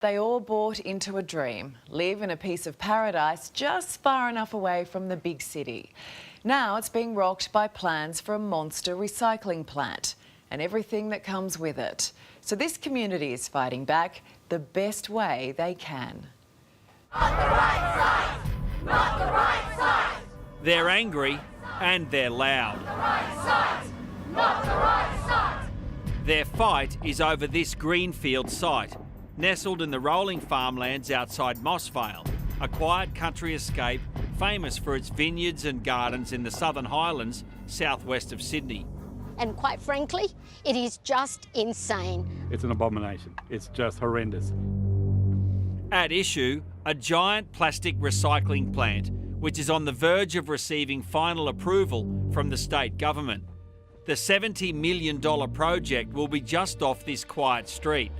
They all bought into a dream, live in a piece of paradise just far enough away from the big city. Now it's being rocked by plans for a monster recycling plant and everything that comes with it. So this community is fighting back the best way they can. Not the right side! Not the right side! They're angry and they're loud. Not the right side! Not the right side! Their fight is over this greenfield site, nestled in the rolling farmlands outside Mossvale, a quiet country escape famous for its vineyards and gardens in the Southern Highlands, southwest of Sydney. And quite frankly, it is just insane. It's an abomination. It's just horrendous. At issue, a giant plastic recycling plant, which is on the verge of receiving final approval from the state government. The $70 million project will be just off this quiet street,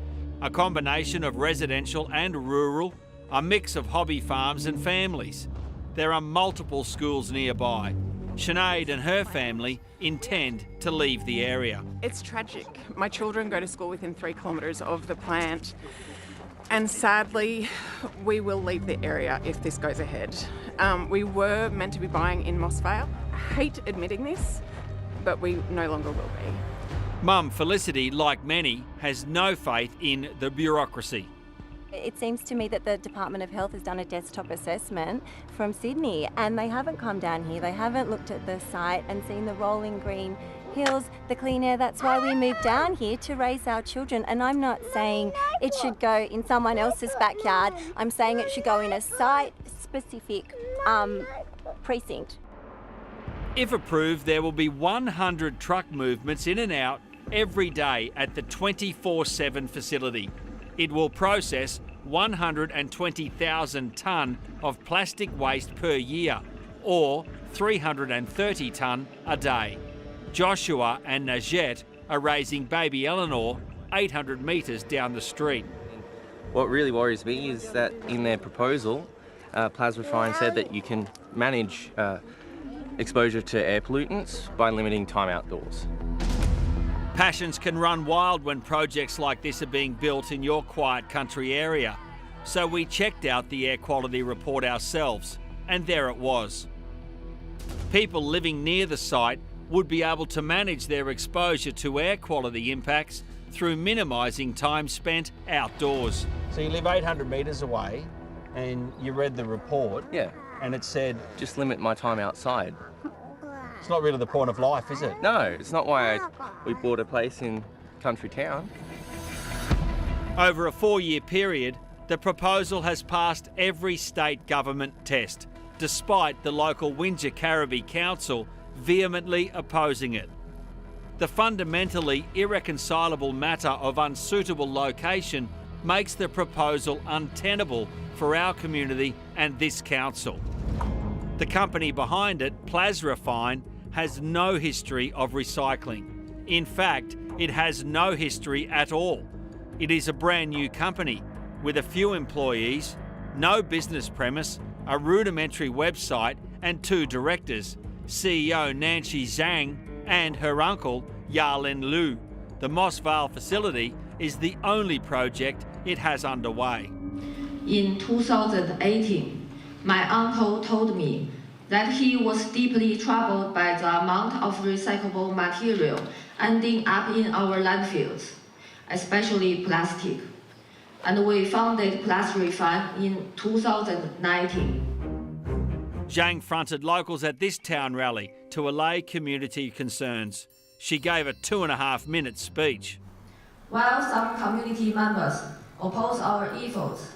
a combination of residential and rural, a mix of hobby farms and families. There are multiple schools nearby. Sinead and her family intend to leave the area. It's tragic. My children go to school within 3 kilometres of the plant, and sadly we will leave the area if this goes ahead. We were meant to be buying in Mossvale. I hate admitting this, but we no longer will be. Mum Felicity, like many, has no faith in the bureaucracy. It seems to me that the Department of Health has done a desktop assessment from Sydney and they haven't come down here, they haven't looked at the site and seen the rolling green hills, the clean air. That's why we moved down here, to raise our children. And I'm not saying it should go in someone else's backyard, I'm saying it should go in a site-specific precinct. If approved, there will be 100 truck movements in and out every day at the 24/7 facility. It will process 120,000 tonne of plastic waste per year, or 330 tonne a day. Joshua and Najette are raising baby Eleanor 800 metres down the street. What really worries me is that in their proposal, Plasmafine said that you can manage exposure to air pollutants by limiting time outdoors. Passions can run wild when projects like this are being built in your quiet country area. So we checked out the air quality report ourselves, and there it was. People living near the site would be able to manage their exposure to air quality impacts through minimising time spent outdoors. So you live 800 metres away and you read the report. Yeah. And it said, just limit my time outside. It's not really the point of life, is it? No, it's not why we bought a place in country town. Over a 4-year period, the proposal has passed every state government test, despite the local Windsor-Carriby Council vehemently opposing it. The fundamentally irreconcilable matter of unsuitable location makes the proposal untenable for our community and this council. The company behind it, Plasmafine, has no history of recycling. In fact, it has no history at all. It is a brand new company with a few employees, no business premise, a rudimentary website and 2 directors, CEO Nancy Zhang and her uncle Yarlin Liu. The Mossvale facility is the only project it has underway. In 2018, my uncle told me that he was deeply troubled by the amount of recyclable material ending up in our landfills, especially plastic. And we founded Plasmafine in 2019. Zhang fronted locals at this town rally to allay community concerns. She gave a 2.5-minute speech. While some community members oppose our efforts,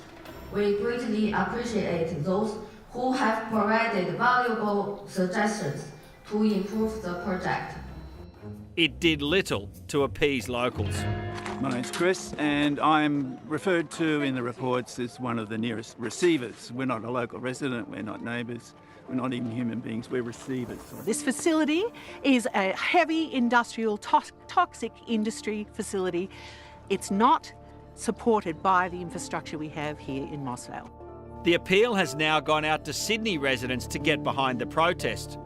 we greatly appreciate those who have provided valuable suggestions to improve the project. It did little to appease locals. My name's Chris, and I'm referred to in the reports as one of the nearest receivers. We're not a local resident, we're not neighbours, we're not even human beings, we're receivers. This facility is a heavy industrial, toxic industry facility. It's not supported by the infrastructure we have here in Mossvale. The appeal has now gone out to Sydney residents to get behind the protest.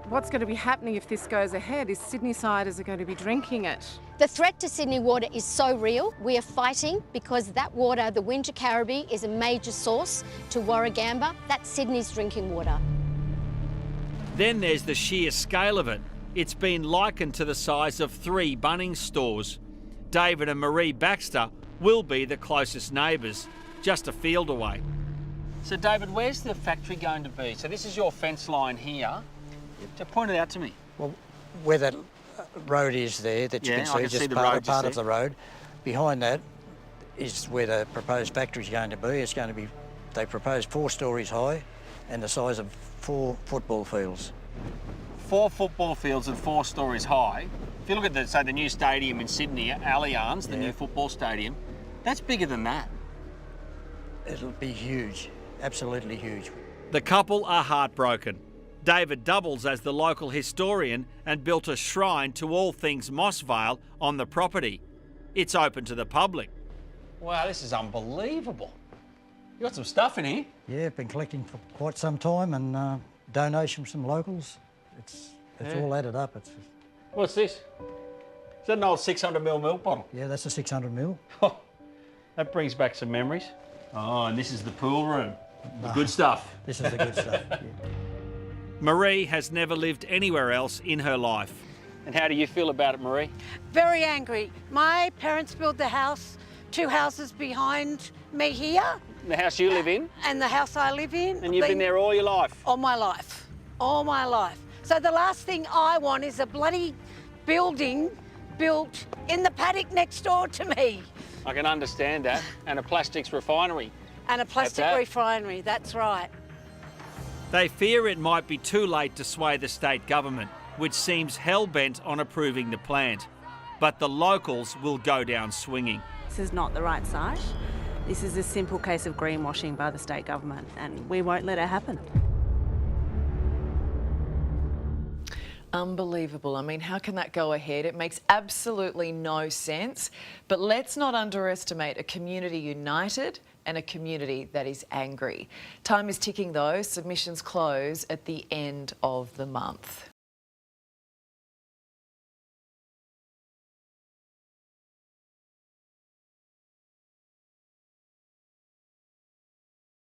what's going to be happening if this goes ahead is Sydney-siders are going to be drinking it. The threat to Sydney water is so real. We are fighting because that water, the Windsor Caribbean, is a major source to Warragamba. That's Sydney's drinking water. Then there's the sheer scale of it. It's been likened to the size of 3 Bunnings stores. David and Marie Baxter will be the closest neighbours, just a field away. So David, where's the factory going to be? So this is your fence line here. Just point it out to me. Well, where that road is there that you can see, just part of the road. Behind that is where the proposed factory is going to be. It's going to be, they proposed 4 stories high and the size of 4 football fields. 4 football fields and 4 stories high. If you look at the new stadium in Sydney, Allianz, the new football stadium, that's bigger than that. It'll be huge, absolutely huge. The couple are heartbroken. David doubles as the local historian and built a shrine to all things Mossvale on the property. It's open to the public. Wow, this is unbelievable. You got some stuff in here. Yeah, been collecting for quite some time and donations from locals. It's all added up. What's this? Is that an old 600ml milk bottle? Yeah, that's a 600ml. Oh, that brings back some memories. Oh, and this is the pool room. The good stuff. This is the good stuff. Yeah. Marie has never lived anywhere else in her life. And how do you feel about it, Marie? Very angry. My parents built the house 2 houses behind me here. The house you live in? And the house I live in. And you've been there all your life? All my life. All my life. So the last thing I want is a bloody building built in the paddock next door to me. I can understand that. And a plastics refinery. And a plastic refinery, that's right. They fear it might be too late to sway the state government, which seems hell-bent on approving the plant. But the locals will go down swinging. This is not the right site. This is a simple case of greenwashing by the state government, and we won't let it happen. Unbelievable. I mean, how can that go ahead? It makes absolutely no sense. But let's not underestimate a community united and a community that is angry. Time is ticking though. Submissions close at the end of the month.